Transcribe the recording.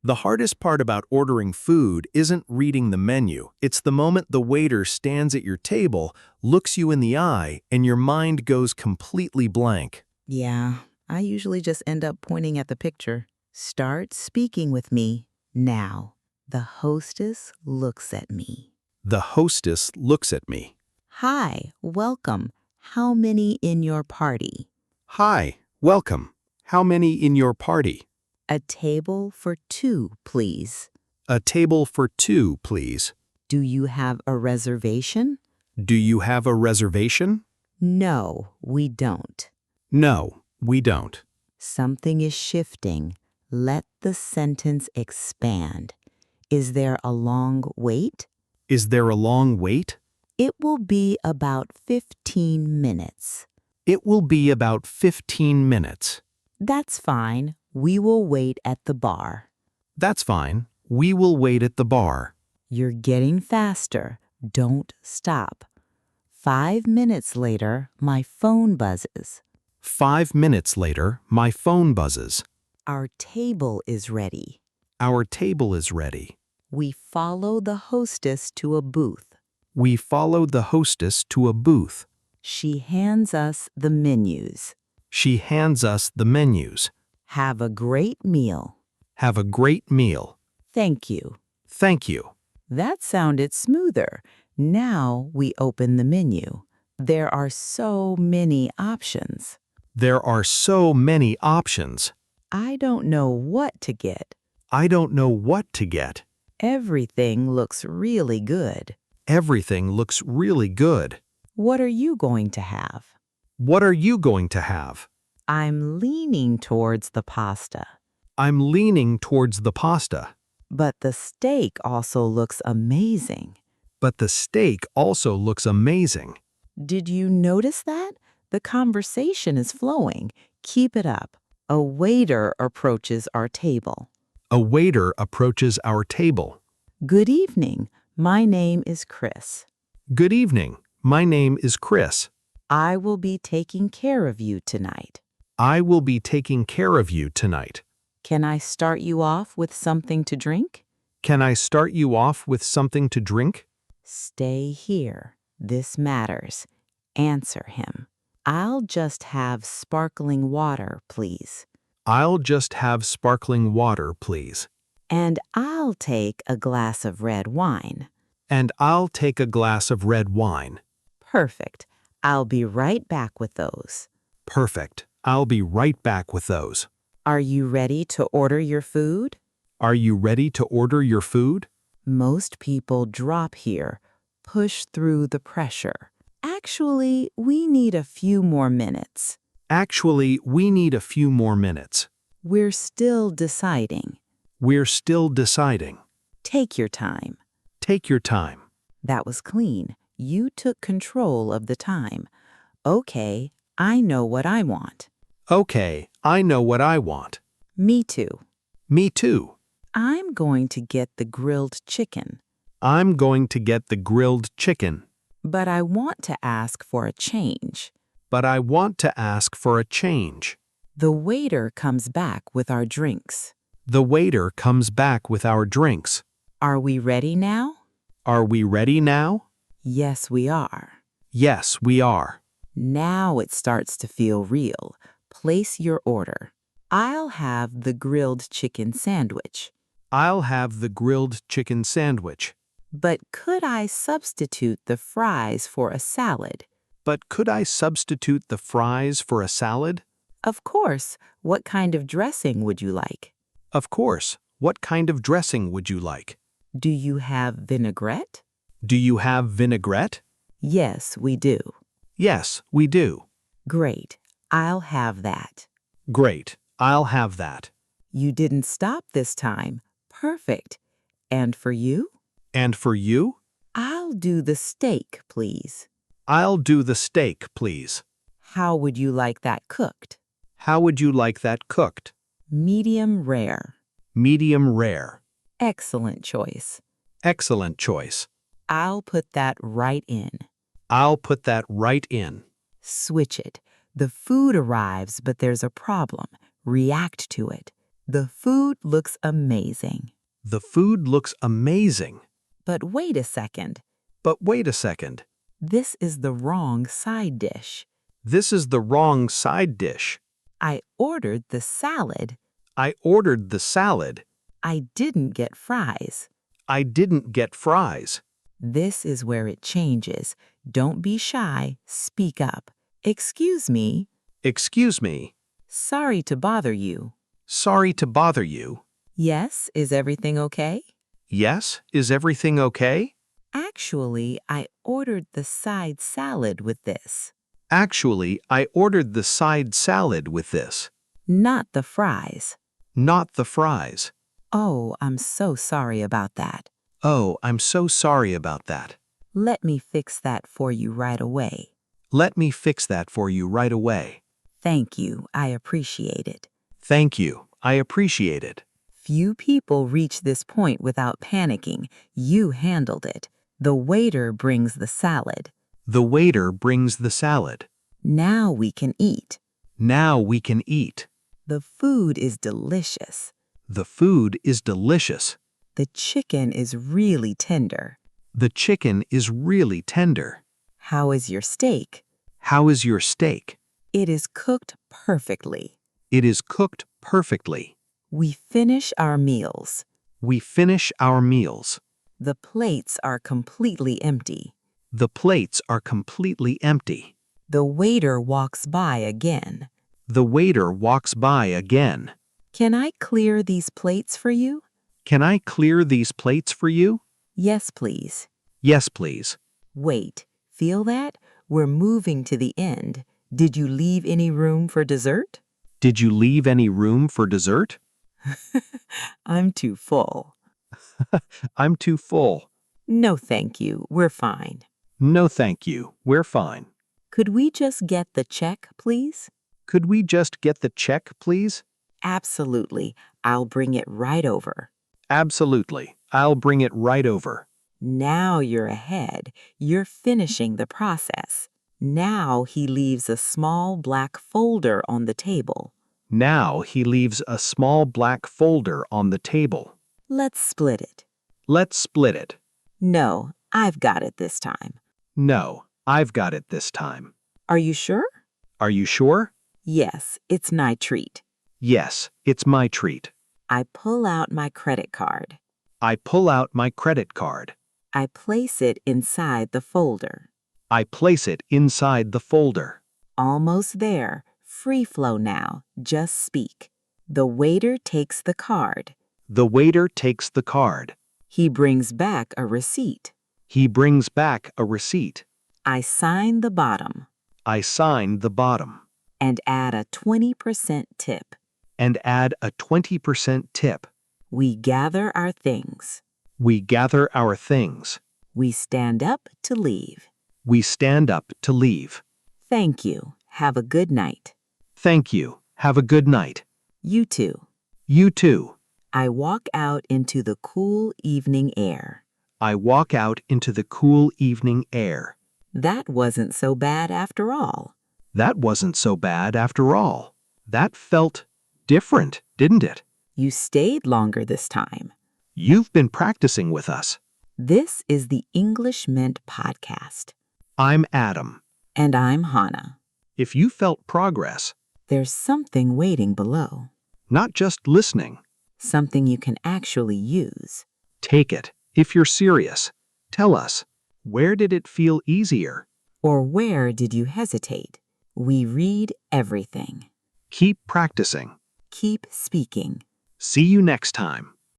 The hardest part about ordering food isn't reading the menu. It's the moment the waiter stands at your table, looks you in the eye, and your mind goes completely blank. Yeah, I usually just end up pointing at the picture. Start speaking with me now. The hostess looks at me. The hostess looks at me. Hi, welcome. How many in your party? Hi, welcome. How many in your party? A table for two, please. A table for two, please. Do you have a reservation? Do you have a reservation? No, we don't. No, we don't. Something is shifting. Let the sentence expand. Is there a long wait? Is there a long wait? It will be about 15 minutes. It will be about 15 minutes. That's fine. We will wait at the bar. That's fine. We will wait at the bar. You're getting faster. Don't stop. 5 minutes later, my phone buzzes. 5 minutes later, my phone buzzes. Our table is ready. Our table is ready. We follow the hostess to a booth. We follow the hostess to a booth. She hands us the menus. She hands us the menus. Have a great meal. Have a great meal. Thank you. Thank you. That sounded smoother. Now we open the menu. There are so many options. There are so many options. I don't know what to get. I don't know what to get. Everything looks really good. Everything looks really good. What are you going to have? What are you going to have? I'm leaning towards the pasta. I'm leaning towards the pasta. But the steak also looks amazing. But the steak also looks amazing. Did you notice that? The conversation is flowing. Keep it up. A waiter approaches our table. A waiter approaches our table. Good evening. My name is Chris. Good evening. My name is Chris. I will be taking care of you tonight. I will be taking care of you tonight. Can I start you off with something to drink? Can I start you off with something to drink? Stay here. This matters. Answer him. I'll just have sparkling water, please. I'll just have sparkling water, please. And I'll take a glass of red wine. And I'll take a glass of red wine. Perfect. I'll be right back with those. Perfect. I'll be right back with those. Are you ready to order your food? Are you ready to order your food? Most people drop here, push through the pressure. Actually, we need a few more minutes. Actually, we need a few more minutes. We're still deciding. We're still deciding. Take your time. Take your time. That was clean. You took control of the time. Okay, I know what I want. Okay, I know what I want. Me too. Me too. I'm going to get the grilled chicken. I'm going to get the grilled chicken. But I want to ask for a change. But I want to ask for a change. The waiter comes back with our drinks. The waiter comes back with our drinks. Are we ready now? Are we ready now? Yes, we are. Yes, we are. Now it starts to feel real. Place your order. I'll have the grilled chicken sandwich. I'll have the grilled chicken sandwich. But could I substitute the fries for a salad? But could I substitute the fries for a salad? Of course. What kind of dressing would you like? Of course. What kind of dressing would you like? Do you have vinaigrette? Do you have vinaigrette? Yes, we do. Yes, we do. Great. I'll have that. Great. I'll have that. You didn't stop this time. Perfect. And for you? And for you? I'll do the steak, please. I'll do the steak, please. How would you like that cooked? How would you like that cooked? Medium rare. Medium rare. Excellent choice. Excellent choice. I'll put that right in. I'll put that right in. Switch it. The food arrives, but there's a problem. React to it. The food looks amazing. The food looks amazing. But wait a second. But wait a second. This is the wrong side dish. This is the wrong side dish. I ordered the salad. I ordered the salad. I didn't get fries. I didn't get fries. This is where it changes. Don't be shy. Speak up. Excuse me. Excuse me. Sorry to bother you. Sorry to bother you. Yes, is everything okay? Yes, is everything okay? Actually, I ordered the side salad with this. Actually, I ordered the side salad with this. Not the fries. Not the fries. Oh, I'm so sorry about that. Oh, I'm so sorry about that. Let me fix that for you right away. Let me fix that for you right away. Thank you, I appreciate it. Thank you. I appreciate it. Few people reach this point without panicking. You handled it. The waiter brings the salad. The waiter brings the salad. Now we can eat. Now we can eat. The food is delicious. The food is delicious. The chicken is really tender. The chicken is really tender. How is your steak? How is your steak? It is cooked perfectly. It is cooked perfectly. We finish our meals. We finish our meals. The plates are completely empty. The plates are completely empty. The waiter walks by again. The waiter walks by again. Can I clear these plates for you? Can I clear these plates for you? Yes, please. Yes, please. Wait, feel that? We're moving to the end. Did you leave any room for dessert? Did you leave any room for dessert? I'm too full. I'm too full. No, thank you. We're fine. No, thank you. We're fine. Could we just get the check, please? Could we just get the check, please? Absolutely. I'll bring it right over. Absolutely. I'll bring it right over. Now you're ahead. You're finishing the process. Now he leaves a small black folder on the table. Now he leaves a small black folder on the table. Let's split it. Let's split it. No, I've got it this time. No, I've got it this time. Are you sure? Are you sure? Yes, it's my treat. Yes, it's my treat. I pull out my credit card. I pull out my credit card. I place it inside the folder. I place it inside the folder. Almost there. Free flow now. Just speak. The waiter takes the card. The waiter takes the card. He brings back a receipt. He brings back a receipt. I sign the bottom. I sign the bottom. And add a 20% tip. And add a 20% tip. We gather our things. We gather our things. We stand up to leave. We stand up to leave. Thank you. Have a good night. Thank you. Have a good night. You too. You too. I walk out into the cool evening air. I walk out into the cool evening air. That wasn't so bad after all. That wasn't so bad after all. That felt different, didn't it? You stayed longer this time. You've been practicing with us. This is the English Mint podcast. I'm Adam. And I'm Hannah. If you felt progress, there's something waiting below. Not just listening. Something you can actually use. Take it. If you're serious, tell us. Where did it feel easier? Or where did you hesitate? We read everything. Keep practicing. Keep speaking. See you next time.